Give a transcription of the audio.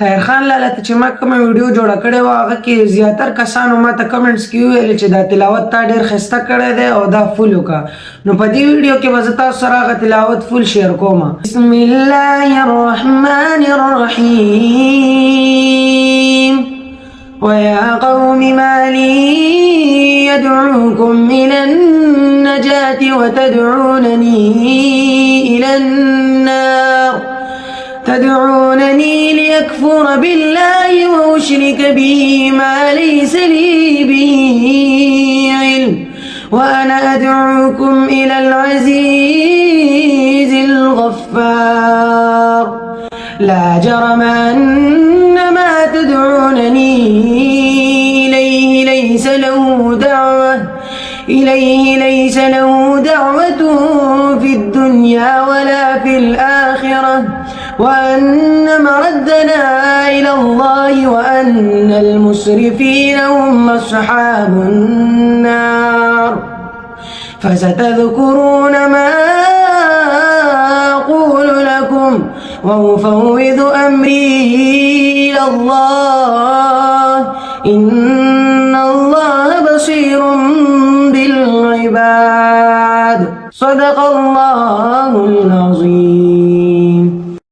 طاهر خان لاله ته چې ما کومه ویډیو جوړه کړې وه هغه کې زیاتر کسانو ما ته کمنټس کې وویل چې دا تلاوت تا ډېر ښایسته کړی دی او دا فول وکړه نو په دې ویډیو کې به زه تاسو سره هغه تلاوت فول شیر کوم. بسم الله الرحمن الرحیم ويا قوم ما لي يدعوكم إلى النجاة وتدعونني إلى النار تدعونني ليكفر بالله وأشرك به ما ليس لي به علم وأنا أدعوكم إلى العزيز الغفار لا جرم أن ما تدعونني إليه ليس له دعوة في الدنيا ولا في الآخرة وأن مردنا إلى الله وأن المسرفين هم أصحاب النار فستذكرون ما أقول لكم وأفوض أمري إلى الله إن الله بصير بالعباد صدق الله